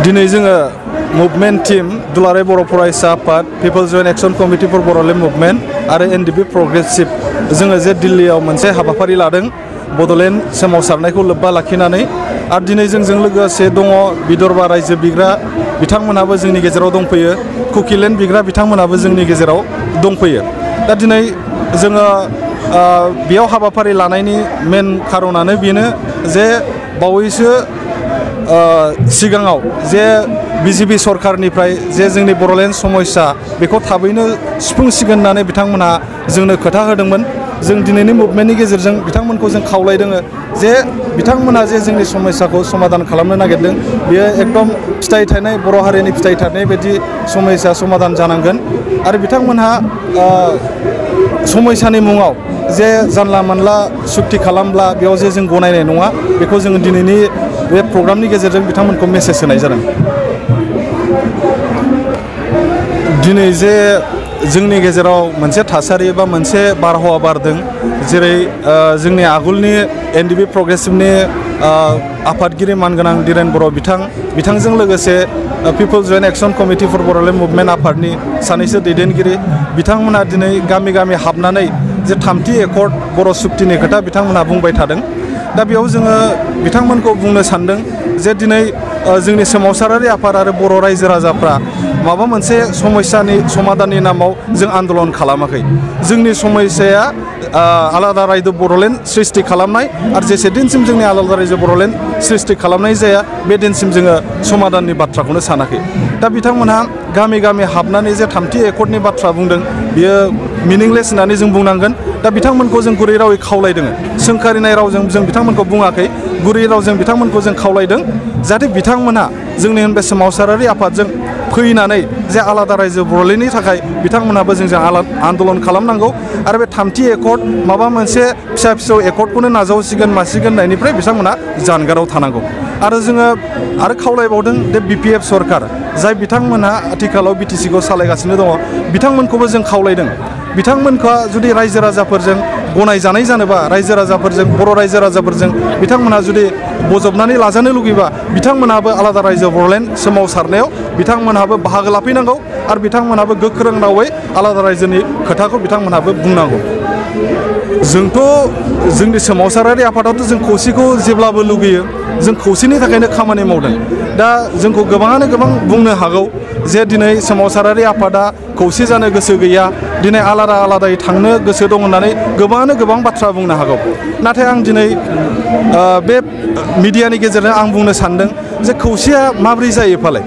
दिनै जोङो movement team दुलाराय बर' फरायसा आफाद people's joint action committee for Bodoland movement आरो एनडिपि प्रग्रेसिभ जोङो जे दिल्लीयाव मोनसे हाबाफारि लादों बड'लेण्ड सोमावसारनायखौ लोब्बा लाखिनानै आरो दिनै जोंजों लोगोसे दङ विदर्भा रायजो बिग्रा बिथांमोनाबो जोंनि गेजेराव दंफैयो कुकिलेण्ड बिग्रा बिथांमोनाबो जोंनि गेजेराव दंफैयो दा दिनै जोङो बेयाव हाबाफारि लानायनि मेन खारनानो बेनो जे बावैसो सिगाङाव जे बिजेपि सरकारनिफ्राय जे जोंनि बड'लेण्ड समस्या बेखौ थाबैनो सुफुंसिगोन होननानै बिथांमोनहा जोंनो खोथा होदोंमोन जों दिनैनि मुभमेन्टनि गेजेरजों बिथांमोनखौ जों खावलायदों जे बिथांमोनहा जे जोंनि समस्याखौ समाधान खालामनो नागिरदों बेयो एकदम फिथाइ थायनाय बर' हारिनि फिथाइ थायनाय बायदि समस्या समाधान जानांगोन आरो बिथांमोनहा समस्यानि मुङाव जे जानला मोनला सुक्ति खालामब्ला बेयाव जे जों गनायनाय नङा बेखौ जों दिनैनि बे प्रग्रामनि गेजेरजों बिथांमोनखौ मेसेज होनाय जादों। दिनै जे जोंनि गेजेराव मोनसे थासारि बा मोनसे बारहावा बारदों जेरै जोंनि आगोलनि एनडिपि प्रग्रेसिभनि आफादगिरि मानगोनां दिरेन बर' बिथांजों लोगोसे people's joint action committee for Bodoland movement आफादनि सानैसो दैदेनगिरि बिथांमोनहा दिनै गामि गामि हाबनानै जे थामथि एकर्ड बर' सुक्तिनि खोथा बिथांमोनहा बुंबाय थादों दा बेयाव जोङो बिथांमोनखौ बुंनो सानदों जे दिनै जोंनि सोमावसारारि आफाद आरो बर' रायजो राजाफ्रा माबा मोनसे समस्यानि समाधाननि नामाव जों आन्दलन खालामाखै जोंनि समस्याया आलादा रायजो बड'लेण्ड सृष्टि खालामनाय आरो जेसे दिनसिम जोंनि आलादा रायजो बड'लेण्ड सृष्टि खालामनाय जाया बे दिनसिम जोङो समाधाननि बाथ्राखौनो सानाखै दा बिथांमोनहा गामि गामि हाबनानै जे थामथि एकर्डनि बाथ्रा बुंदों बियो मिनिंलेस होननानै जों बुंनांगोन दा बिथांमोनखौ जों गुरै रावै खावलायदों सोंखारिनाय रावजों जों बिथांमोनखौ बुङाखै गुरै रावजों बिथांमोनखौ जों खावलायदों जाहाथे बिथांमोनहा जोंनि बे सोमावसारारि आफादजों फैनानै जे आलादा रायजो बड'लेण्डनि थाखाय बिथांमोनहाबो जोंजों आन्दलन खालामनांगौ आरो बे थामथि एकर्ड माबा मोनसे फिसा फिसौ एकर्डखौनो नाजावसिगोन मासिगोन होननायनिफ्राय बिथांमोनहा जानगाराव थानांगौ आरो जोङो आरो खावलायबावदों जे बिपिएफ सरकार जाय बिथांमोनहा आथिखालाव बिटिसिखौ सालायगासिनो दङ बिथांमोनखौबो जों खावलायदों बिथांमोनखौ जुदि रायजो राजाफोरजों गनायजानाय जानोबा रायजो राजाफोरजों बर' रायजो राजाफोरजों बिथांमोनहा जुदि बजबनानै लाजानो लुगैबा बिथांमोनहाबो आलादा रायजो बड'लेण्ड सोमावसारनायाव बिथांमोनहाबो बाहागो लाफैनांगौ आरो बिथांमोनहाबो गोख्रों रावै आलादा रायजोनि खोथाखौ बिथांमोनहाबो बुंनांगौ जोंथ' जोंनि सोमावसारारि आफादावथ' जों खौसेखौ जेब्लाबो लुगैयो जों खौसेनि थाखायनो खामानि मावदों दा जोंखौ गोबाङानो गोबां बुंनो हागौ जे दिनै सोमावसारारि आफादा खौसे जानो गोसो गैया दिनै आलादा आलादायै थांनो गोसो दं होननानै गोबाङानो गोबां बाथ्रा बुंनो हागौ नाथाय आं दिनै बे मिडियानि गेजेरजों आं बुंनो सानदों जे खौसेया माब्रै जायो फालाय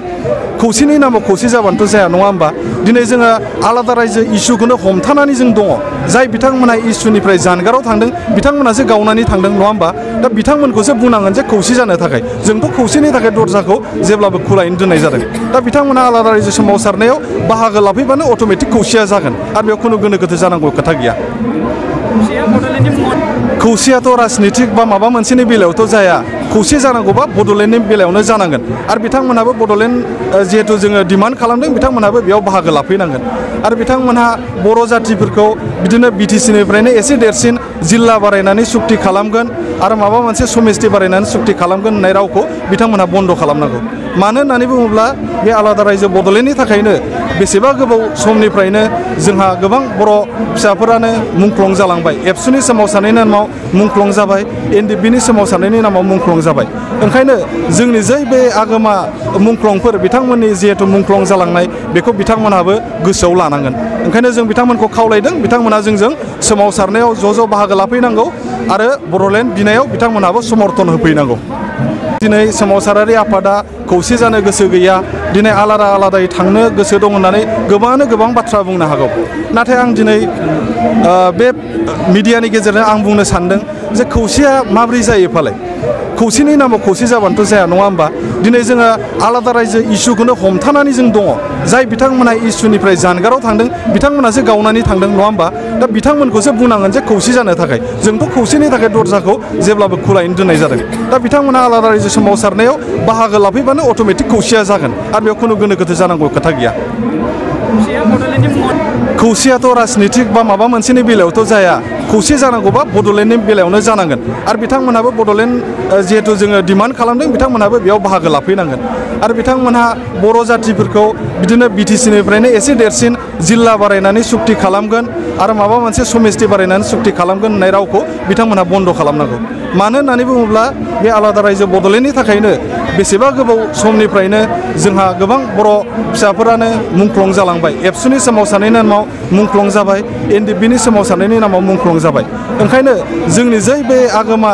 खौसेनि नामाव खौसे जाबानोथ' जाया नङा होमबा दिनै जोङो आलादा रायजो इस्युखौनो हमथानानै जों दङ जाय बिथांमोनहा इस्युनिफ्राय जानगाराव थांदों बिथांमोनासो गावनानै थांदों नङा होमबा दा बिथांमोनखौसो बुंनांगोन जे खौसे जानो थाखाय जोंथ' खौसेनि थाखाय दरजाखौ जेब्लाबो खुलायनो दोननाय जादों दा बिथांमोनहा आलादा रायजो सोमावसारनायाव बाहागो लाफैबानो अट'मेटिक खौसेया जागोन आरो बेयाव खुनु गोनो गोथो जानांगौ खोथा गैया खौसेयाथ' राजनितिक बा माबा मोनसेनि बेलायावथ' जाया खौसे जानांगौबा बड'लेण्डनि बेलायावनो जानांगोन आरो बिथांमोनहाबो बड'लेण्ड जिहेतु जोङो डिमान्ड खालामदों बिथांमोनहाबो बेयाव बाहागो लाफैनांगोन आरो बिथांमोनहा बर' जाथिफोरखौ बिदिनो बिटिसिनिफ्रायनो एसे देरसिन जिल्ला बारायनानै सुक्ति खालामगोन आरो माबा मोनसे समिस्ति बारायनानै सुक्ति खालामगोन होननाय रावखौ बिथांमोनहा बन्द' खालामनांगौ मानो होननानै बुङोब्ला बे आलादा रायजो बड'लेण्डनि थाखायनो बेसेबा गोबाव समनिफ्रायनो जोंहा गोबां बर' फिसाफोरानो मुंख्लं जालांबाय एबसुनि सोमावसारनायनि नामाव मुंख्लं जाबाय एनडिपिनि सोमावसारनायनि नामाव मुंख्लं जाबाय ओंखायनो जोंनि जै बे आगोमा मुंख्लंफोर बिथांमोननि जिहेतु मुंख्लं जालांनाय बेखौ बिथांमोनहाबो गोसोआव लानांगोन ओंखायनो जों बिथांमोनखौ खावलायदों बिथांमोनहा जोंजों सोमावसारनायाव ज' बाहागो लाफैनांगौ आरो बड'लेण्ड बिनायाव बिथांमोनहाबो समर्थन होफैनांगौ दिनै सोमावसारारि आफादा खौसे जानो गोसो गैया दिनै आलादा आलादायै थांनो गोसो दं होननानै गोबाङानो गोबां बाथ्रा बुंनो हागौ नाथाय आं दिनै बे मिडियानि गेजेरजों आं बुंनो सानदों जे खौसेया माब्रै जायो फालाय खौसेनि नामाव खौसे जाबानोथ' जाया नङा होमबा दिनै जोङो आलादा रायजो इस्युखौनो हमथानानै जों दङ जाय बिथांमोनहा इस्युनिफ्राय जानगाराव थांदों बिथांमोनासो गावनानै थांदों नङा होमबा दा बिथांमोनखौसो बुंनांगोन जे खौसे जानो थाखाय जोंथ' खौसेनि थाखाय दरजाखौ जेब्लाबो खुलायनो दोननाय जादों दा बिथांमोनहा आलादा रायजो सोमावसारनायाव बाहागो लाफैबानो अट'मेटिक खौसेया जागोन आरो बेयाव खुनु गोनो गोथो जानांगौ खोथा गैया खौसेयाथ' राजनितिक बा माबा मोनसेनि बेलायावथ' जाया खौसे जानांगौबा बड'लेण्डनि बेलायावनो जानांगोन आरो बिथांमोनहाबो बड'लेण्ड जिहेतु जोङो डिमान्ड खालामदों बिथांमोनहाबो बेयाव बाहागो लाफैनांगोन आरो बिथांमोनहा बर' जातिफोरखौ बिदिनो बिटिसिनिफ्रायनो एसे देरसिन जिल्ला बारायनानै सुक्ति खालामगोन आरो माबा मोनसे समिस्ति बारायनानै सुक्ति खालामगोन होननाय रावखौ बिथांमोनहा बन्द' खालामनांगौ मानो होननानै बुङोब्ला बे आलादा रायजो बड'लेण्डनि थाखायनो बेसेबा गोबाव समनिफ्रायनो जोंहा गोबां बर' फिसाफोरानो मुंख्लं जालांबाय एबसुनि सोमावसारनायनि नामाव मुंख्लं जाबाय एनडिएफबिनि सोमावसारनायनि नामाव मुंख्लं जाबाय ओंखायनो जोंनि जै बे आगोमा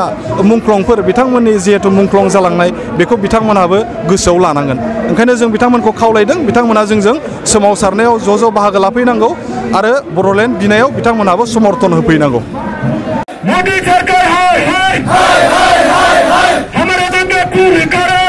मुंख्लंफोर बिथांमोननि जिहेतु मुंख्लं जालांनाय बेखौ बिथांमोनहाबो गोसोआव लानांगोन ओंखायनो जों बिथांमोनखौ खावलायदों बिथांमोनहा जोंजों सोमावसारनायाव ज' बाहागो लाफैनांगौ आरो बड'लेण्ड बिनायाव बिथांमोनहाबो समर्थन होफैनांगौ मोदी सरकार हाय हाय हाय हाय हाय हाय हमारे दंगे पूरी करो